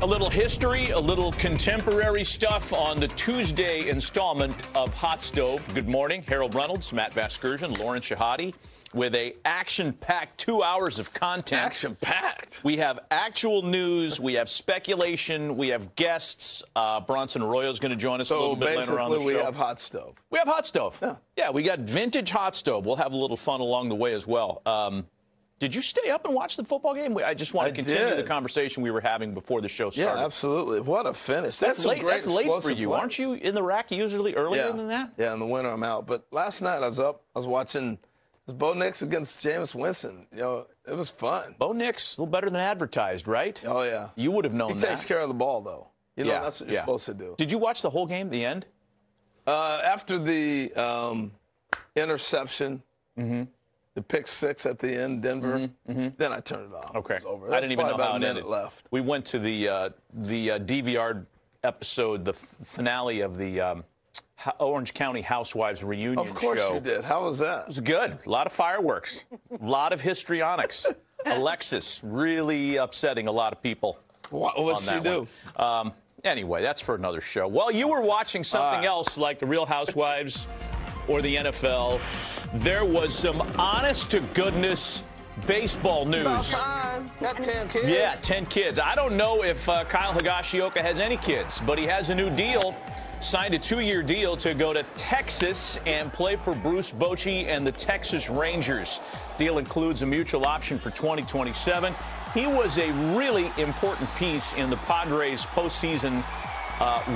A little history, a little contemporary stuff on the Tuesday installment of Hot Stove. Good morning. Harold Reynolds, Matt Vasgersian, Lauren Shahadi with a action-packed 2 hours of content. Action-packed. We have actual news. We have speculation. We have guests. Bronson Arroyo is going to join us a little bit later on the show. So basically we have Hot Stove. We have Hot Stove. Yeah. Yeah, we got vintage Hot Stove. We'll have a little fun along the way as well. Did you stay up and watch the football game? I just want to continue the conversation we were having before the show started. Yeah, absolutely. What a finish. That's late. That's late for you. Plays. Aren't you in the rack usually earlier than that? Yeah, in the winter I'm out. But last night I was up. I was watching Bo Nix against Jameis Winston. You know, it was fun. Bo Nix, a little better than advertised, right? Oh, yeah. You would have known that. He takes care of the ball, though. You know, that's what you're supposed to do. Did you watch the whole game, the end? After the interception, the pick six at the end, Denver, then I turned it off. Okay. It was over. I didn't even know how it ended. Left. We went to the DVR episode, the finale of the Orange County Housewives reunion show. Of course you did. How was that? It was good. A lot of fireworks. A lot of histrionics. Alexis really upsetting a lot of people. What'd she do? Anyway, that's for another show. Well, you were watching something else like the Real Housewives or the NFL. There was some honest-to-goodness baseball news. About time. Got 10 kids. Yeah, 10 kids. I don't know if Kyle Higashioka has any kids, but he has a new deal. Signed a 2-year deal to go to Texas and play for Bruce Bochy and the Texas Rangers. Deal includes a mutual option for 2027. He was a really important piece in the Padres' postseason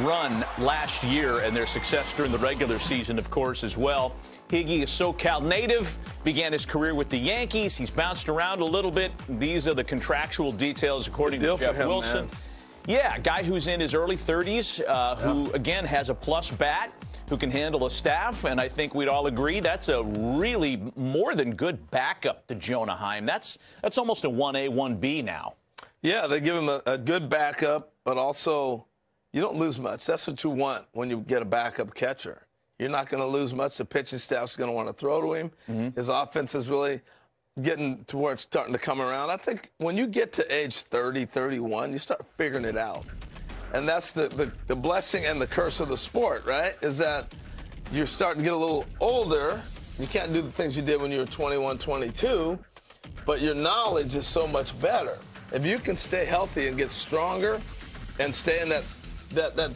run last year and their success during the regular season, of course, as well. Higgy is SoCal native, began his career with the Yankees. He's bounced around a little bit. These are the contractual details, according to Jeff Wilson. Man. Yeah, a guy who's in his early 30s, who, again, has a plus bat, who can handle a staff, and I think we'd all agree that's a really more than good backup to Jonah Heim. That's almost a 1A, 1B now. Yeah, they give him a good backup, but also you don't lose much. That's what you want when you get a backup catcher. You're not going to lose much. The pitching staff's going to want to throw to him. His offense is really getting to where it's starting to come around. I think when you get to age 30, 31, you start figuring it out. And that's the blessing and the curse of the sport, right? Is that you're starting to get a little older. You can't do the things you did when you were 21, 22, but your knowledge is so much better. If you can stay healthy and get stronger and stay in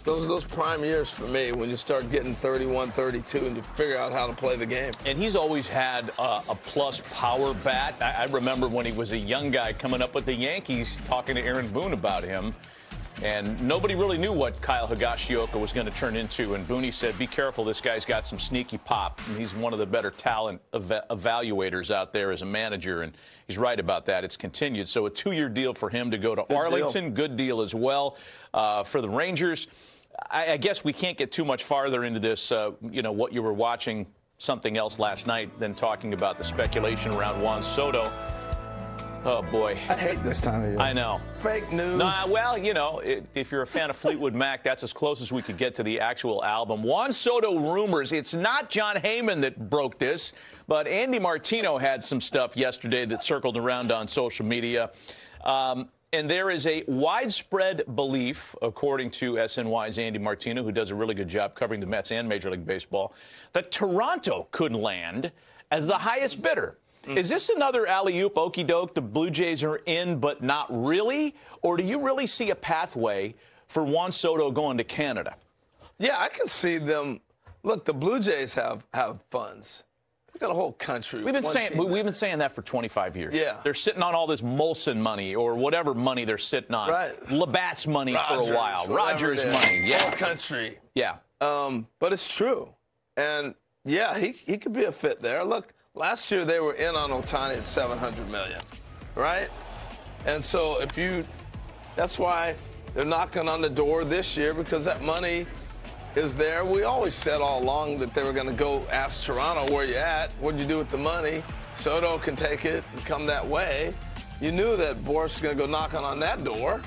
those prime years for me, when you start getting 31, 32, and you figure out how to play the game. And he's always had a plus power bat. I remember when he was a young guy coming up with the Yankees, talking to Aaron Boone about him. And nobody really knew what Kyle Higashioka was going to turn into. And Boone said, be careful, this guy's got some sneaky pop. And he's one of the better talent evaluators out there as a manager. And he's right about that. It's continued. So a 2-year deal for him to go to Arlington. Good deal as well for the Rangers. I guess we can't get too much farther into this, what you were watching, something else last night, than talking about the speculation around Juan Soto. Oh, boy. I hate this time of year. I know. Fake news. Well, if you're a fan of Fleetwood Mac, that's as close as we could get to the actual album. Juan Soto rumors. It's not John Heyman that broke this, but Andy Martino had some stuff yesterday that circled around on social media. And there is a widespread belief, according to SNY's Andy Martino, who does a really good job covering the Mets and Major League Baseball, that Toronto could land as the highest bidder. Is this another alley-oop, okie doke, the Blue Jays are in but not really? Or do you really see a pathway for Juan Soto going to Canada? Yeah, I can see them. Look, the Blue Jays have funds. They've got a whole country. We've been saying that for 25 years. Yeah. They're sitting on all this Molson money or whatever money they're sitting on. Right. Labatt's money for a while. Rogers money. Yeah. Whole country. Yeah. But it's true. And, yeah, he could be a fit there. Look. Last year, they were in on Ohtani at $700 million, right? And so that's why they're knocking on the door this year, because that money is there. We always said all along that they were going to go ask Toronto, where you at? What'd you do with the money? Soto can take it and come that way. You knew that Boris was going to go knocking on that door.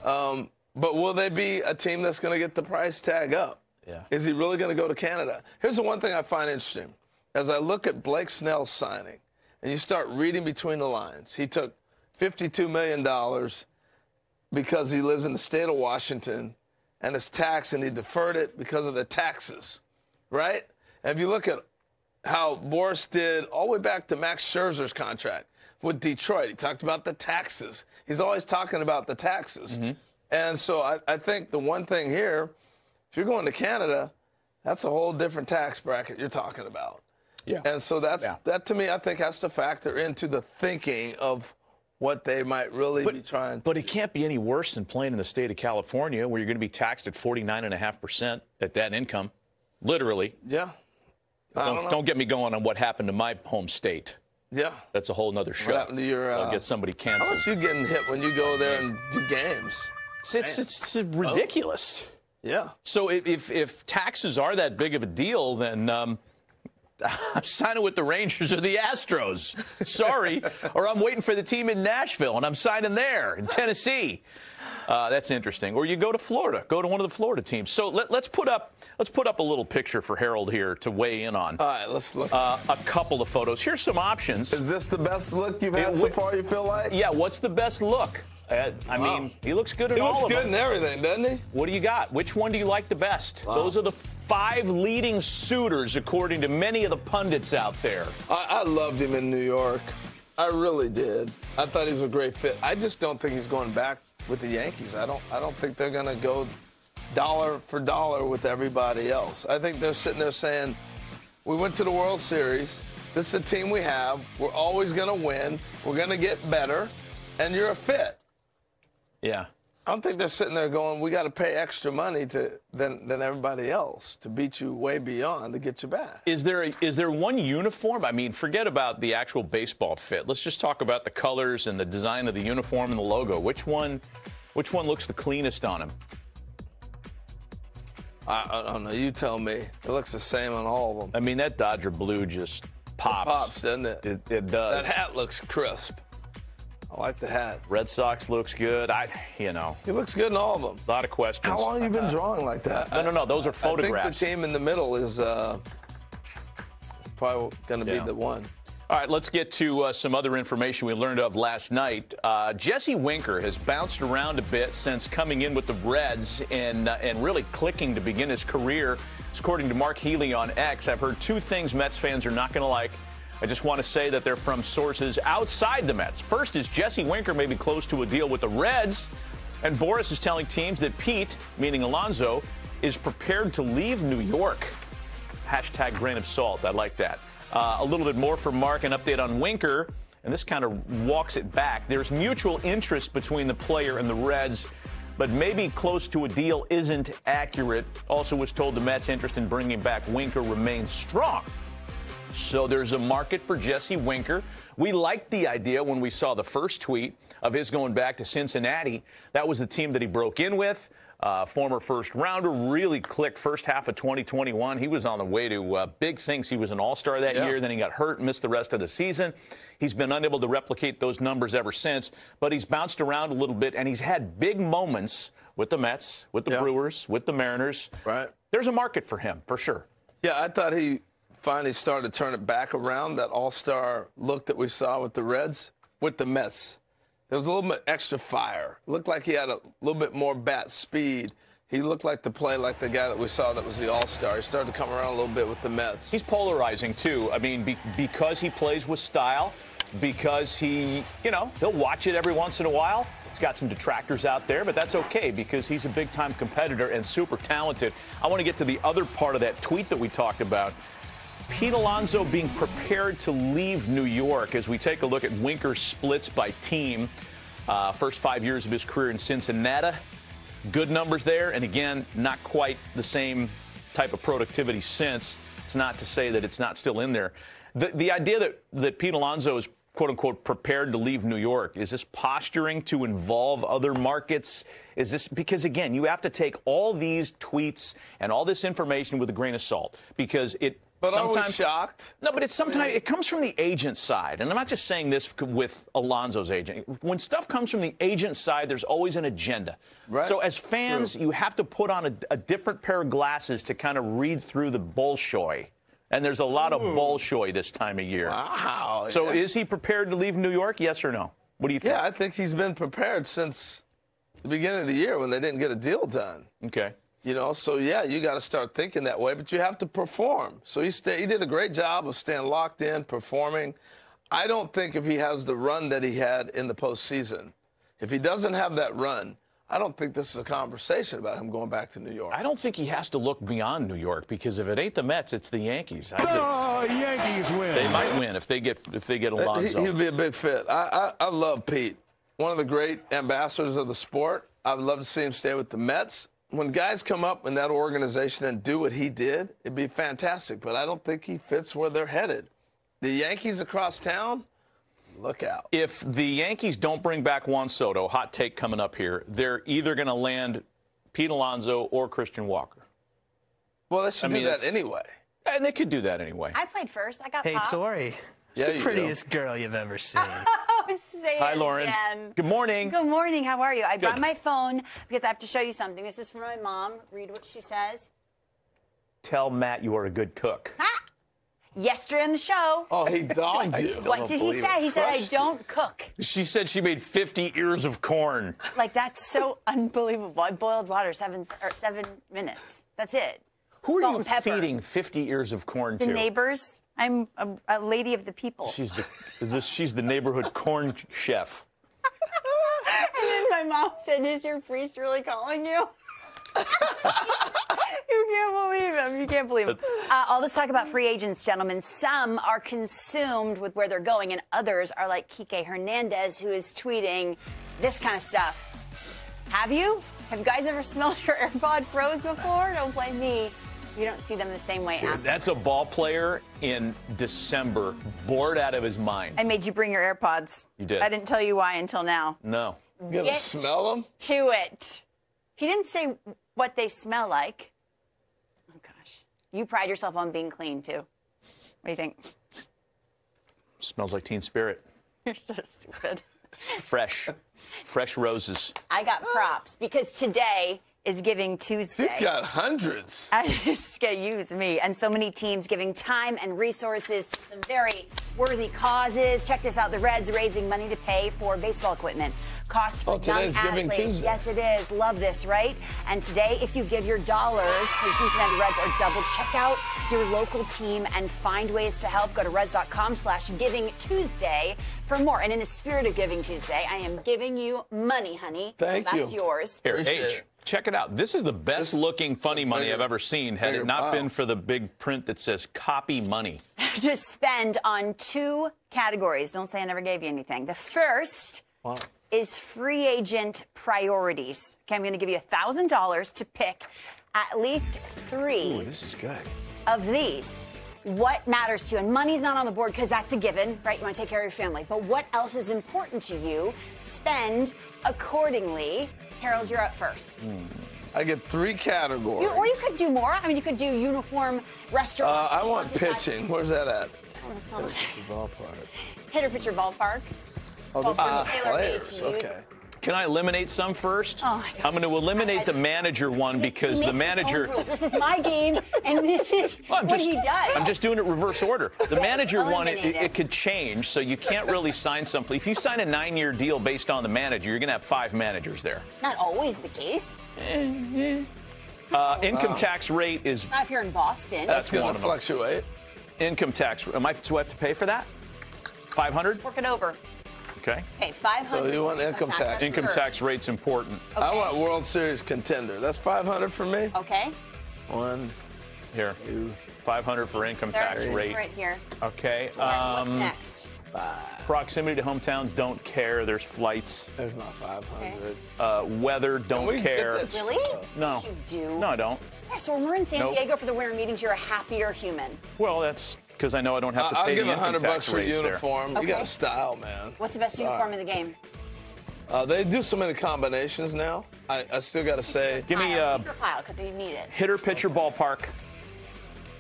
But will they be a team that's going to get the price tag up? Yeah. Is he really going to go to Canada? Here's the one thing I find interesting. As I look at Blake Snell's signing, and you start reading between the lines, he took $52 million because he lives in the state of Washington and it's taxed, and he deferred it because of the taxes, right? And if you look at how Boras did all the way back to Max Scherzer's contract with Detroit, he talked about the taxes. He's always talking about the taxes. And so I think the one thing here, if you're going to Canada, that's a whole different tax bracket you're talking about. Yeah. And so that to me, I think, has to factor into the thinking of what they might really be trying to But it can't be any worse than playing in the state of California, where you're going to be taxed at 49.5% at that income, literally. Yeah. Don't get me going on what happened to my home state. Yeah. That's a whole nother show. What happened to your... I'll get somebody canceled. How much you getting hit when you go there and do games? It's ridiculous. Yeah. So if taxes are that big of a deal, then I'm signing with the Rangers or the Astros. Sorry. Or I'm waiting for the team in Nashville, and I'm signing there in Tennessee. That's interesting. Or you go to Florida. Go to one of the Florida teams. So let's put up a little picture for Harold here to weigh in on. All right, let's look. A couple of photos. Here's some options. Is this the best look you've had so far, you feel like? Yeah, what's the best look? I mean, he looks good in all of them. He looks good in everything, doesn't he? What do you got? Which one do you like the best? Wow. Those are the 5 leading suitors, according to many of the pundits out there. I loved him in New York. I really did. I thought he was a great fit. I just don't think he's going back with the Yankees. I don't think they're going to go dollar for dollar with everybody else. I think they're sitting there saying, we went to the World Series. This is the team we have. We're always going to win. We're going to get better. And you're a fit. Yeah. I don't think they're sitting there going, we got to pay extra money than everybody else to beat you way beyond to get you back. Is there one uniform? I mean, forget about the actual baseball fit. Let's just talk about the colors and the design of the uniform and the logo. Which one looks the cleanest on him? I don't know. You tell me. It looks the same on all of them. I mean, that Dodger blue just pops. It pops, doesn't it? It does. That hat looks crisp. I like the hat. Red Sox looks good. He looks good in all of them. A lot of questions. How long have you been drawing like that? No. Those are photographs. I think the team in the middle is probably going to be the one. All right, let's get to some other information we learned of last night. Jesse Winker has bounced around a bit since coming in with the Reds and really clicking to begin his career. According to Mark Healy on X, I've heard 2 things Mets fans are not going to like. I just want to say that they're from sources outside the Mets. First is Jesse Winker may be close to a deal with the Reds, and Boras is telling teams that Pete, meaning Alonso, is prepared to leave New York. Hashtag grain of salt. I like that. A little bit more from Mark, an update on Winker, and this kind of walks it back. There's mutual interest between the player and the Reds, but maybe close to a deal isn't accurate. Also was told the Mets' interest in bringing back Winker remains strong. So there's a market for Jesse Winker. We liked the idea when we saw the first tweet of his going back to Cincinnati. That was the team that he broke in with. Former first rounder, really clicked first half of 2021. He was on the way to big things. He was an all-star that year. Then he got hurt and missed the rest of the season. He's been unable to replicate those numbers ever since, but he's bounced around a little bit, and he's had big moments with the Mets, with the Brewers, with the Mariners. Right. There's a market for him, for sure. Yeah, I thought he finally started to turn it back around, that all-star look that we saw with the Reds, with the Mets. There was a little bit extra fire. Looked like he had a little bit more bat speed. He looked like to play like the guy that we saw that was the all-star. He started to come around a little bit with the Mets. He's polarizing, too. I mean, because he plays with style, because he'll watch it every once in a while. He's got some detractors out there, but that's okay because he's a big-time competitor and super talented. I want to get to the other part of that tweet that we talked about. Pete Alonso being prepared to leave New York as we take a look at Winker's splits by team. First 5 years of his career in Cincinnati. Good numbers there. And again, not quite the same type of productivity since. It's not to say that it's not still in there. The idea that Pete Alonso is, quote unquote, prepared to leave New York, is this posturing to involve other markets? Is this because, again, you have to take all these tweets and all this information with a grain of salt because it. But sometimes, are we shocked? No, but it comes from the agent side. And I'm not just saying this with Alonso's agent. When stuff comes from the agent side, there's always an agenda. Right. So as fans, you have to put on a different pair of glasses to kind of read through the Bolshoi. And there's a lot of Bolshoi this time of year. Wow. So is he prepared to leave New York? Yes or no? What do you think? Yeah, I think he's been prepared since the beginning of the year when they didn't get a deal done. Okay. You know, so yeah, you got to start thinking that way, but you have to perform. So he did a great job of staying locked in, performing. I don't think if he has the run that he had in the postseason, if he doesn't have that run, I don't think this is a conversation about him going back to New York. I don't think he has to look beyond New York, because if it ain't the Mets, it's the Yankees. Yankees win. They might win if they get Alonso. He'd be a big fit. I love Pete, one of the great ambassadors of the sport. I would love to see him stay with the Mets. When guys come up in that organization and do what he did, it'd be fantastic. But I don't think he fits where they're headed. The Yankees across town, look out. If the Yankees don't bring back Juan Soto, hot take coming up here, they're either going to land Pete Alonso or Christian Walker. Well, they should do that anyway. And they could do that anyway. I played first. I got Hey, Pop. Tori. Yeah, The prettiest girl you've ever seen. Say Hi, it Lauren. again. Good morning. Good morning. How are you? I brought Good. my phone because I have to show you something. This is from my mom. Read what she says. Tell Matt you are a good cook. Ah! Yesterday on the show. Oh, he dogged you. What did he say? He said, I don't cook. She said she made 50 ears of corn. Like, that's so unbelievable. I boiled water 7 minutes. That's it. Who are Salt you and pepper. feeding 50 ears of corn The to? neighbors. I'm a lady of the people. She's the neighborhood corn chef. And then my mom said, is your priest really calling you? You can't believe him. You can't believe him. All this talk about free agents, gentlemen. Some are consumed with where they're going, and others are like Kike Hernandez, who is tweeting this kind of stuff. Have you? Have you guys ever smelled your AirPod Pros before? Don't blame me. You don't see them the same way after. That's a ball player in December, bored out of his mind. I made you bring your AirPods. You did. I didn't tell you why until now. No. You gonna smell them? To it. He didn't say what they smell like. Oh, gosh. You pride yourself on being clean, too. What do you think? Smells like Teen Spirit. You're so stupid. Fresh roses. I got props because today is Giving Tuesday. You got hundreds. This guy used me. And so many teams giving time and resources to some very worthy causes. Check this out. The Reds raising money to pay for baseball equipment. Costs for young today's Giving athletes. Tuesday. Yes, it is. Love this, right? And today, if you give your dollars, the Cincinnati Reds are double. Check out your local team and find ways to help. Go to Reds.com/Giving Tuesday for more. And in the spirit of Giving Tuesday, I am giving you money, honey. Thank you. That's yours. Here, Appreciate H, it. check it out. This is the best looking funny money bigger- I've ever seen, had it bigger not pile. been for the big print that says copy money. To spend on 2 categories. Don't say I never gave you anything. The first is free agent priorities. Okay, I'm going to give you $1,000 to pick at least 3 Ooh, this is good. of these. What matters to you? And money's not on the board because that's a given, right? You want to take care of your family. But what else is important to you? Spend accordingly. Harold, you're up first. I get 3 categories. Or you could do more. I mean, you could do uniform restaurants. I want pitching. Where's that at? Oh, that's not like Ballpark. hitter, pitcher, ballpark. Oh, Well, those tailor-made players. to you. Okay. Can I eliminate some first? Oh, my gosh. I'm going to eliminate the manager one because He the makes his own manager. rules. This is my game, and this is Well, what he does. I'm just doing it reverse order. The manager one, eliminate it. it could change, so you can't really sign something. If you sign a 9-year deal based on the manager, you're going to have 5 managers there. Not always the case. Income tax rate is Not if you're in Boston. That's It's going one to of them. fluctuate. income tax. Do I have to pay for that? 500? Work it over. Okay. Okay, 500. So you want income tax. That's Income first. tax rate's important. Okay. I want World Series contender. That's 500 for me. Okay. 1, Here. 500 for income tax Third, rate. right here. Okay. What's next? 5. Proximity to hometowns, don't care. There's flights. There's my 500. Weather, Can don't we get care. this? Really? No. Yes, you do. No, I don't. Yeah, so when we're in San Nope. Diego for the winter meetings, you're a happier human. Well, that's because I know I don't have to I'll pay give the income $100 tax for rates there. uniform. Okay. You got a style, man. What's the best uniform in the game? They do so many combinations now. I still got to say. Give me Keep your pile, because you need it. hitter, pitcher, ballpark.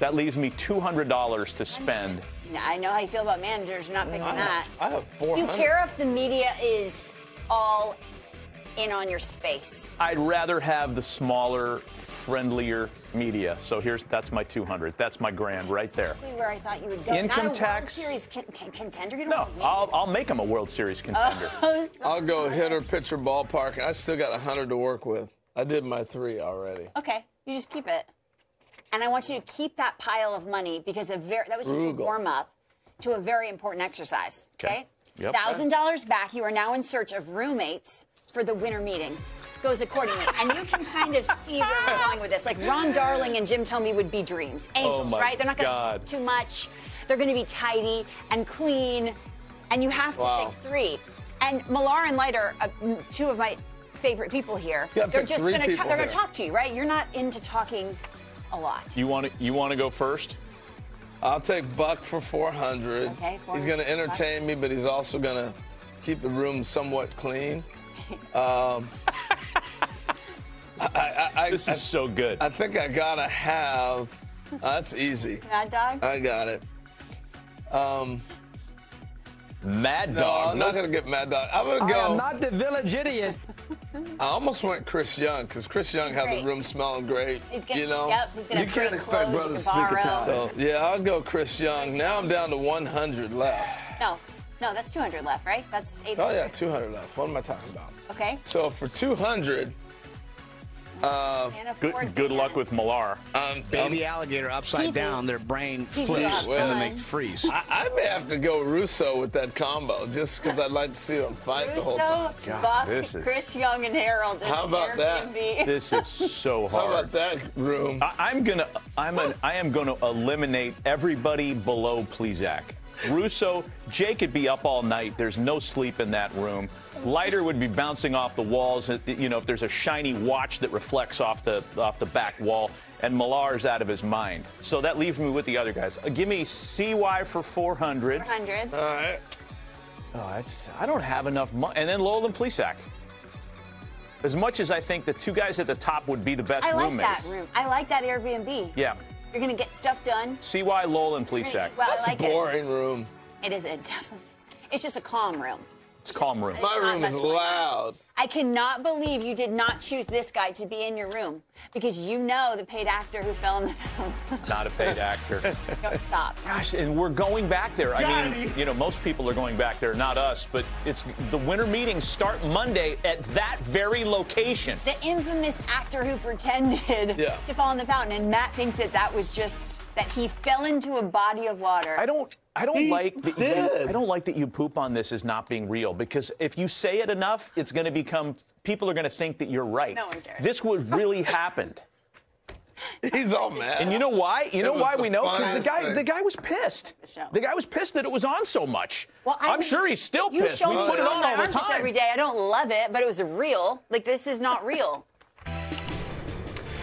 That leaves me $200 to spend. Yeah, I know how you feel about managers. You're not picking that. I have Do 400. you care if the media is all in on your space? I'd rather have the smaller friendlier media. So that's my 200. That's my grand right there. Exactly where I thought you would go. Income Not a tax. World Series contender. You don't No, want to make I'll make him a World Series contender. I'll go hitter, pitcher, ballpark, and I still got 100 to work with. I did my 3 already. Okay, you just keep it. And I want you to keep that pile of money because that was just a warm-up to a very important exercise, okay? Yep. $1,000 back. You are now in search of roommates for the winter meetings. Goes accordingly. And you can kind of see where we're going with this. Like Ron Darling and Jim Thome would be dreams. Angels, right? They're not going to talk too much. They're going to be tidy and clean. And you have to pick 3. And Millar and Leiter, 2 of my favorite people here, they're just going to talk to you, right? You're not into talking a lot. You want to go first? I'll take Buck for 400. Okay, 400. He's going to entertain me, but he's also going to keep the room somewhat clean. This is so good. I think I got to have. That's easy. Mad Dog? I got it. Mad No, Dog. I'm not going to get Mad Dog. I'm going to go. I am not the village idiot. I almost went Chris Young because Chris Young had the room smelling great. He's gonna, you know? Yep, he's going to You can't expect brothers to speak Italian. So, yeah, I'll go Chris Young. Now I'm down to 100 left. No, that's 200 left, right? That's 800. Oh, yeah, 200 left. What am I talking about? Okay. So for 200, good luck with Millar. Baby alligator upside down, their brain flips, and then they freeze. I may have to go Russo with that combo just because I'd like to see them fight the whole time. Buck, Chris Young, and Harold. How about that? This is so hard. How about that room? I am gonna eliminate everybody below Plesac. Russo, Jake could be up all night. There's no sleep in that room. Leiter would be bouncing off the walls. You know, if there's a shiny watch that reflects off the back wall. And Millar's out of his mind. So that leaves me with the other guys. Give me CY for 400. 400. All right. Oh, I don't have enough money. And then Lowell and Plesac. As much as I think the 2 guys at the top would be the best roommates. I like that room. I like that Airbnb. Yeah. You're going to get stuff done. CY, Lowell, and Plesac. Well, That's I like a boring room. It is. It's just a calm room. It's a calm room. My room is loud. I cannot believe you did not choose this guy to be in your room because you know the paid actor who fell in the film. Not a paid actor. Don't stop. Gosh, and we're going back there. I mean, you know, most people are going back there, not us, but it's the winter meetings start Monday at that very location. The infamous actor who pretended to fall in the fountain, and Matt thinks that was just that he fell into a body of water. I don't like that you poop on this as not being real, because if you say it enough, it's going to become, people are going to think that you're right. No one cares. This was really happened. He's all mad. And you know why? You know why we know? Because funniest the guy was pissed. The guy was pissed that it was on so much. Well, I'm sure he's still you pissed. show We me put it on all the armpits time. every day. I don't love it, but it was real. Like, this is not real.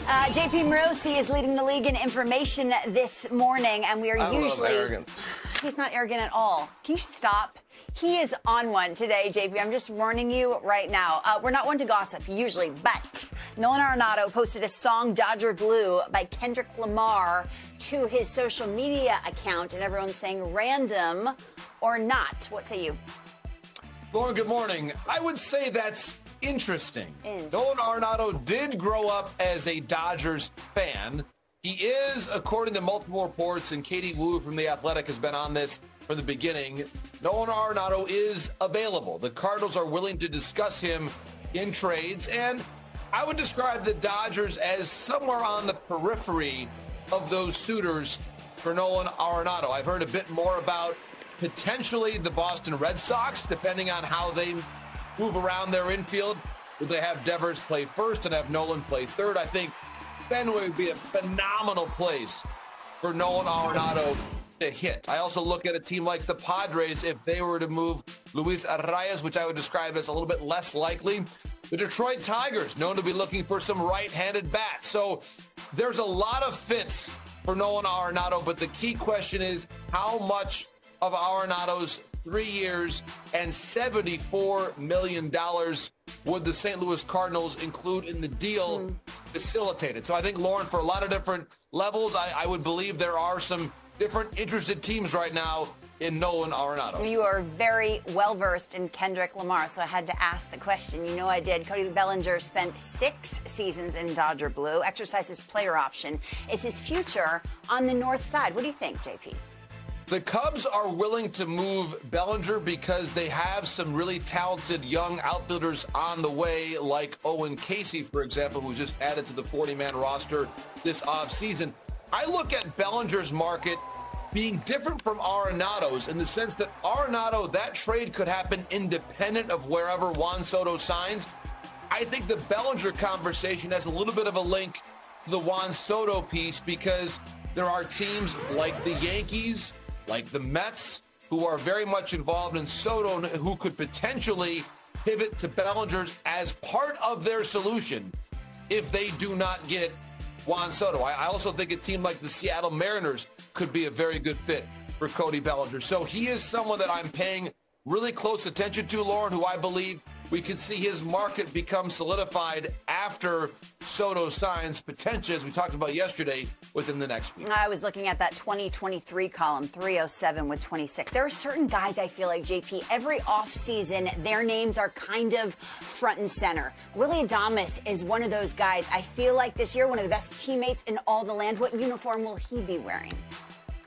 JP Morosi is leading the league in information this morning, and we are I usually. love arrogance. He's not arrogant at all. Can you stop? He is on one today, JP. I'm just warning you right now. We're not one to gossip usually, but Nolan Arenado posted a song, Dodger Blue, by Kendrick Lamar to his social media account, and everyone's saying random or not. What say you? Lauren, good morning. I would say that's interesting. Nolan Arenado did grow up as a Dodgers fan. He is, according to multiple reports, and Katie Wu from The Athletic has been on this from the beginning, Nolan Arenado is available. The Cardinals are willing to discuss him in trades, and I would describe the Dodgers as somewhere on the periphery of those suitors for Nolan Arenado. I've heard a bit more about potentially the Boston Red Sox, depending on how they move around their infield. Will they have Devers play first and have Nolan play third? I think Fenway would be a phenomenal place for Nolan Arenado to hit. I also look at a team like the Padres if they were to move Luis Arraez, which I would describe as a little bit less likely. The Detroit Tigers, known to be looking for some right-handed bats. So there's a lot of fits for Nolan Arenado, but the key question is how much of Arenado's 3 years and $74 million would the St. Louis Cardinals include in the deal facilitated? So I think, Lauren, for a lot of different levels, I would believe there are some different interested teams right now in Nolan Arenado. You are very well-versed in Kendrick Lamar, so I had to ask the question. You know I did. Cody Bellinger spent 6 seasons in Dodger Blue, exercised his player option. Is his future on the north side? What do you think, JP? The Cubs are willing to move Bellinger because they have some really talented young outfielders on the way, like Owen Casey, for example, who's just added to the 40-man roster this offseason. I look at Bellinger's market being different from Arenado's in the sense that Arenado, that trade could happen independent of wherever Juan Soto signs. I think the Bellinger conversation has a little bit of a link to the Juan Soto piece because there are teams like the Yankees, like the Mets, who are very much involved in Soto, who could potentially pivot to Bellinger as part of their solution if they do not get Juan Soto. I also think a team like the Seattle Mariners could be a very good fit for Cody Bellinger. So he is someone that I'm paying really close attention to, Lauren, who I believe we could see his market become solidified after Soto signs, potentially, as we talked about yesterday, within the next week. I was looking at that 2023 column, 307 with 26. There are certain guys I feel like, JP, every offseason, their names are kind of front and center. Willy Adames is one of those guys. I feel like this year, one of the best teammates in all the land. What uniform will he be wearing?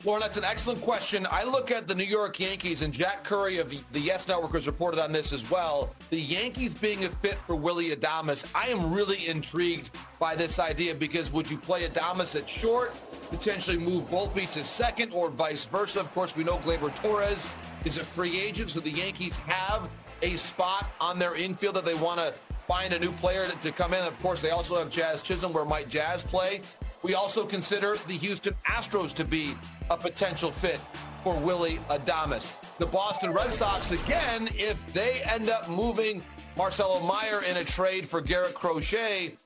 Lauren, that's an excellent question. I look at the New York Yankees, and Jack Curry of the Yes Network has reported on this as well. The Yankees being a fit for Willy Adames, I am really intrigued by this idea because would you play Adames at short, potentially move Volpe to second, or vice versa? Of course, we know Gleyber Torres is a free agent, so the Yankees have a spot on their infield that they want to find a new player to come in. Of course, they also have Jazz Chisholm. Where might Jazz play? We also consider the Houston Astros to be a potential fit for Willy Adames. The Boston Red Sox, again, if they end up moving Marcelo Meyer in a trade for Garrett Crochet,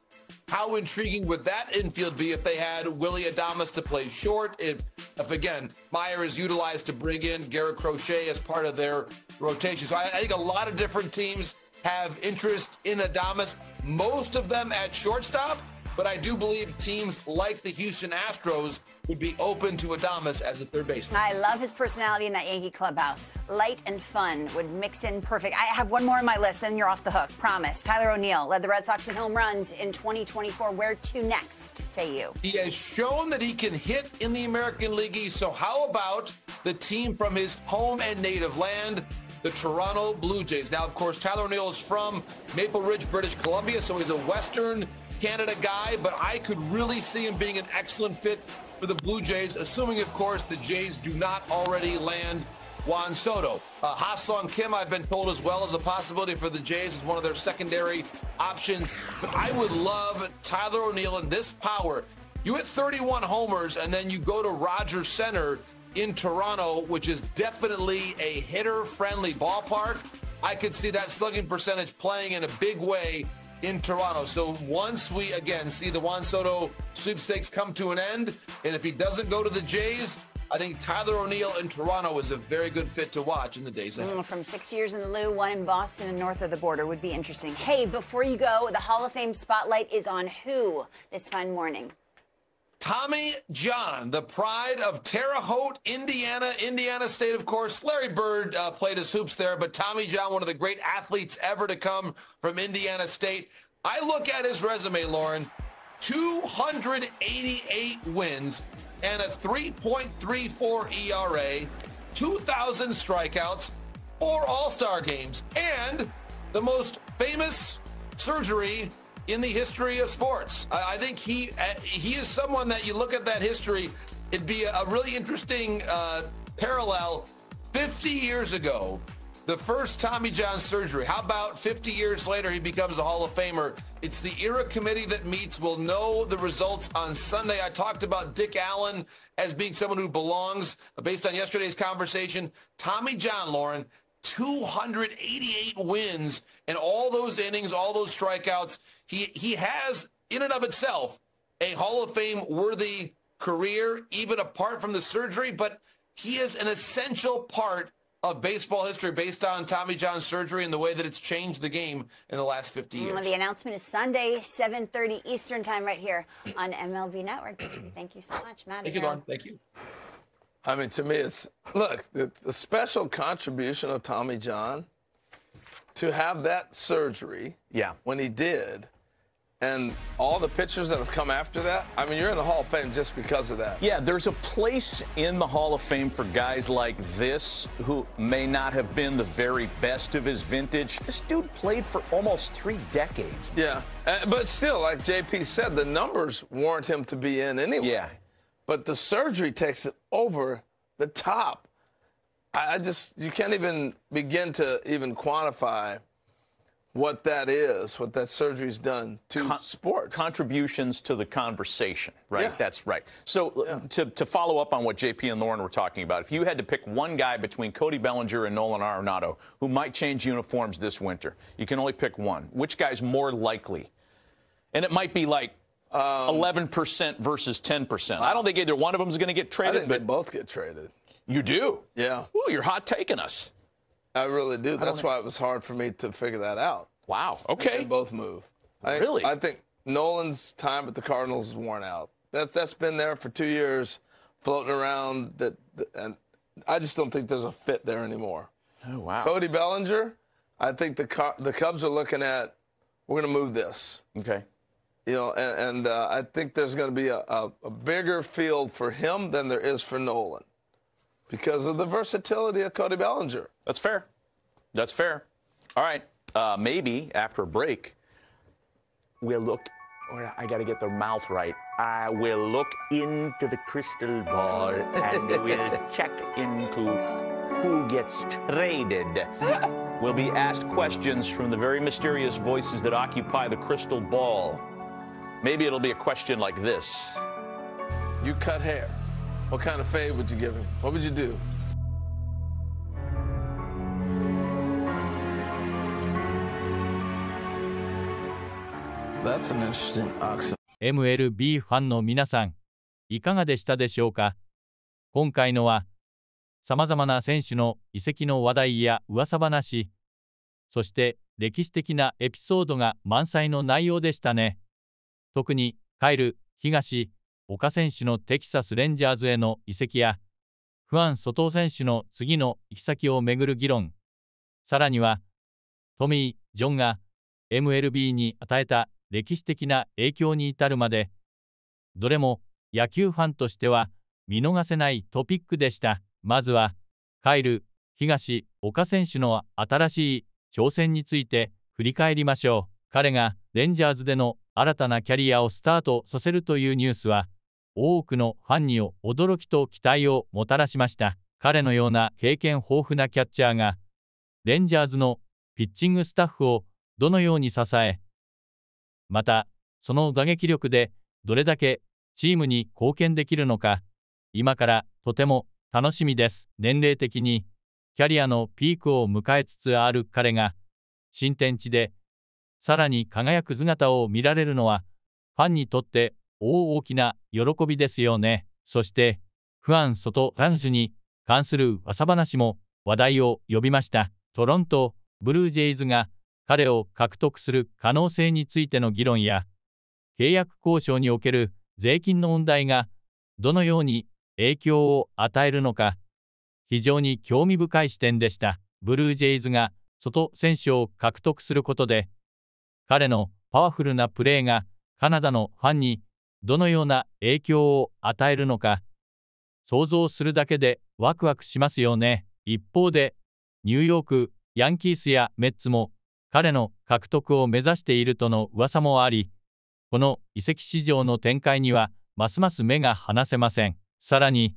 how intriguing would that infield be if they had Willy Adames to play short? If again, Meyer is utilized to bring in Garrett Crochet as part of their rotation. So I think a lot of different teams have interest in Adames, most of them at shortstop. But I do believe teams like the Houston Astros would be open to Adames as a third baseman. I love his personality in that Yankee clubhouse. Light and fun would mix in perfect. I have one more on my list, then you're off the hook. Promise. Tyler O'Neill led the Red Sox in home runs in 2024. Where to next, say you? He has shown that he can hit in the American League East. So how about the team from his home and native land, the Toronto Blue Jays? Now, of course, Tyler O'Neill is from Maple Ridge, British Columbia, so he's a Western Canada guy, but I could really see him being an excellent fit for the Blue Jays, assuming, of course, the Jays do not already land Juan Soto. Ha-Sung Kim, I've been told, as well, as a possibility for the Jays as one of their secondary options. But I would love Tyler O'Neill and this power. You hit 31 homers, and then you go to Rogers Center in Toronto, which is definitely a hitter-friendly ballpark. I could see that slugging percentage playing in a big way in Toronto. So once we, again, see the Juan Soto sweepstakes come to an end, and if he doesn't go to the Jays, I think Tyler O'Neill in Toronto is a very good fit to watch in the days ahead. From 6 years in the Lou, 1 in Boston and north of the border would be interesting. Hey, before you go, the Hall of Fame spotlight is on who this fine morning? Tommy John, the pride of Terre Haute, Indiana State, of course. Larry Bird played his hoops there, but Tommy John, one of the great athletes ever to come from Indiana State. I look at his resume, Lauren, 288 wins and a 3.34 ERA, 2,000 strikeouts, 4 All-Star games, and the most famous surgery in the history of sports. I think he is someone that you look at that history, it'd be a really interesting parallel. 50 years ago, the first Tommy John surgery. How about 50 years later, he becomes a Hall of Famer? It's the ERA committee that meets. We'll know the results on Sunday. I talked about Dick Allen as being someone who belongs based on yesterday's conversation. Tommy John, Lauren, 288 wins and all those innings, all those strikeouts. He has, in and of itself, a Hall of Fame worthy career, even apart from the surgery, but he is an essential part of baseball history based on Tommy John's surgery and the way that it's changed the game in the last 50 years. The announcement is Sunday, 7:30 Eastern time right here on MLB Network. Thank you so much, Matt. Thank you, Lauren. Thank you. I mean, to me, it's look the special contribution of Tommy John to have that surgery. Yeah. When he did. And all the pitchers that have come after that, I mean, you're in the Hall of Fame just because of that. Yeah, there's a place in the Hall of Fame for guys like this who may not have been the very best of his vintage. This dude played for almost 3 decades. Yeah, but still, like JP said, the numbers warrant him to be in anyway. Yeah. But the surgery takes it over the top. You can't even begin to even quantify what that surgery's done to sports. Contributions to the conversation, right? Yeah. That's right. So to follow up on what JP and Lauren were talking about, if you had to pick one guy between Cody Bellinger and Nolan Arenado who might change uniforms this winter, you can only pick one. Which guy's more likely? And it might be like 11% versus 10%. I don't think either one of them is going to get traded. I think they both get traded. You do? Yeah. Ooh, you're hot taking us. I really do. That's why it was hard for me to figure that out. Wow. Okay. They both move. Really? I think Nolan's time at the Cardinals is worn out. That's been there for 2 years, floating around. And I just don't think there's a fit there anymore. Oh, wow. Cody Bellinger, I think the Cubs are looking at, we're going to move this. Okay. You know, and I think there's going to be a bigger field for him than there is for Nolan because of the versatility of Cody Bellinger. That's fair. That's fair. All right. Maybe after a break, we'll look. I got to get the mouth right. I will look into the crystal ball and we'll check into who gets traded. We'll be asked questions from the very mysterious voices that occupy the crystal ball. Maybe it'll be a question like this. You cut hair. What kind of fade would you give him? What would you do? That's an interesting oxymoron. MLB ファンの皆さん、いかがでしたでしょうか。今回のは、様々な選手の移籍の話題や噂話、そして歴史的なエピソードが満載の内容でしたね。特にカイル・東岡選手のテキサス・レンジャーズへの移籍や、フアン・ソト選手の次の行き先をめぐる議論、さらには、トミー・ジョンが MLB に与えた歴史的な影響に至るまで、どれも野球ファンとしては見逃せないトピックでした。まずは、カイル・東岡選手の新しい挑戦について振り返りましょう。彼がレンジャーズでの新たなキャリアをスタートさせるというニュースは、多くのファンに驚きと期待をもたらしました。彼のような経験豊富なキャッチャーが、レンジャーズのピッチングスタッフをどのように支え、また、その打撃力でどれだけチームに貢献できるのか、今からとても楽しみです。年齢的にキャリアのピークを迎えつつある彼が、新天地でさらに輝く姿を見られるのは、ファンにとって大きな喜びですよね。そして、フアン・ソト選手に関する噂話も話題を呼びました。トロント・ブルージェイズが彼を獲得する可能性についての議論や、契約交渉における税金の問題がどのように影響を与えるのか、非常に興味深い視点でした。ブルージェイズがソト選手を獲得することで、彼のパワフルなプレーがカナダのファンにどのような影響を与えるのか、想像するだけでワクワクしますよね。一方で、ニューヨーク、ヤンキースやメッツも彼の獲得を目指しているとの噂もあり、この移籍市場の展開にはますます目が離せません。さらに、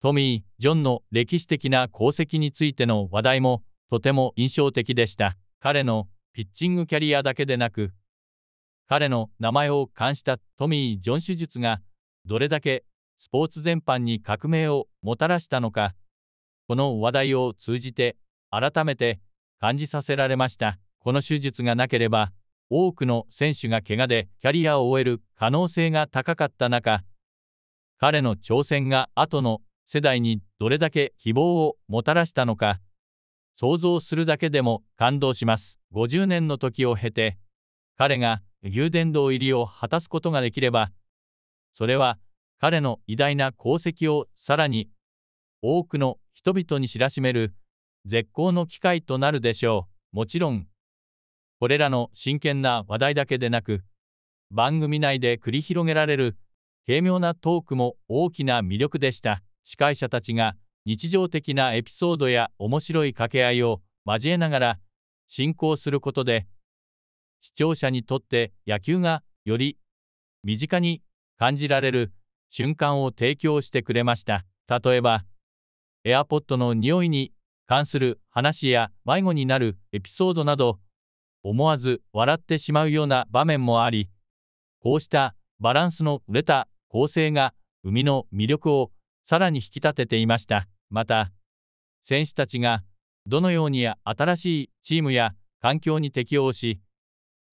トミー・ジョンの歴史的な功績についての話題もとても印象的でした。彼のピッチングキャリアだけでなく、彼の名前を冠したトミー・ジョン手術がどれだけスポーツ全般に革命をもたらしたのか、この話題を通じて改めて感じさせられました。この手術がなければ、多くの選手が怪我でキャリアを終える可能性が高かった中、彼の挑戦が後の世代にどれだけ希望をもたらしたのか、想像するだけでも感動します。50年の時を経て、彼が牛殿堂入りを果たすことができれば、それは彼の偉大な功績をさらに多くの人々に知らしめる絶好の機会となるでしょう。もちろん、これらの真剣な話題だけでなく、番組内で繰り広げられる軽妙なトークも大きな魅力でした。司会者たちが日常的なエピソードや面白い掛け合いを交えながら進行することで、視聴者にとって野球がより身近に感じられる瞬間を提供してくれました。例えば、エアポッドの匂いに関する話や迷子になるエピソードなど、思わず笑ってしまうような場面もあり、こうしたバランスの取れた構成が海の魅力をさらに引き立てていました。また、選手たちがどのように新しいチームや環境に適応し、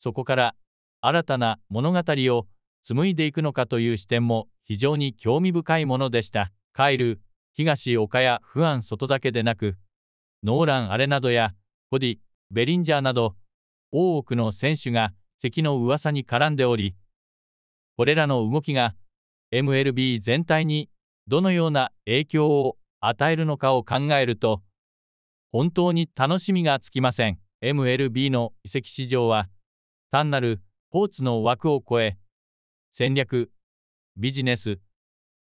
そこから新たな物語を紡いでいくのかという視点も非常に興味深いものでした。カイル、東岡やフアン外だけでなく、ノーラン・アレナドやコディ・ベリンジャーなど、多くの選手が敵の噂に絡んでおり、これらの動きが MLB 全体にどのような影響を与えるのかを考えると、本当に楽しみがつきません。MLB の移籍市場は、単なるスポーツの枠を超え、戦略、ビジネス、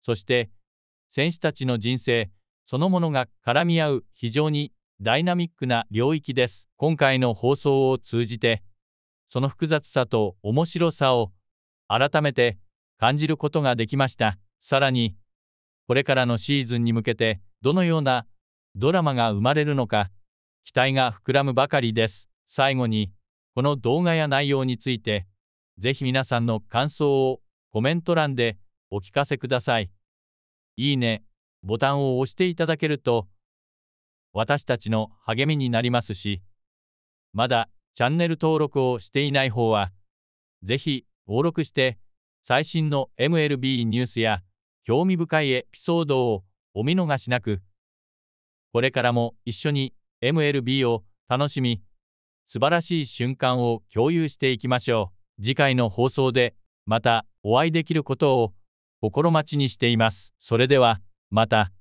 そして選手たちの人生そのものが絡み合う非常にダイナミックな領域です。今回の放送を通じて、その複雑さと面白さを改めて感じることができました。さらに、これからのシーズンに向けてどのようなドラマが生まれるのか、期待が膨らむばかりです。最後に、この動画や内容について、ぜひ皆さんの感想をコメント欄でお聞かせください。いいねボタンを押していただけると、私たちの励みになりますし、まだチャンネル登録をしていない方は、ぜひ登録して、最新の MLB ニュースや興味深いエピソードをお見逃しなく、これからも一緒に MLB を楽しみ、素晴らしい瞬間を共有していきましょう。次回の放送でまたお会いできることを心待ちにしています。それではまた。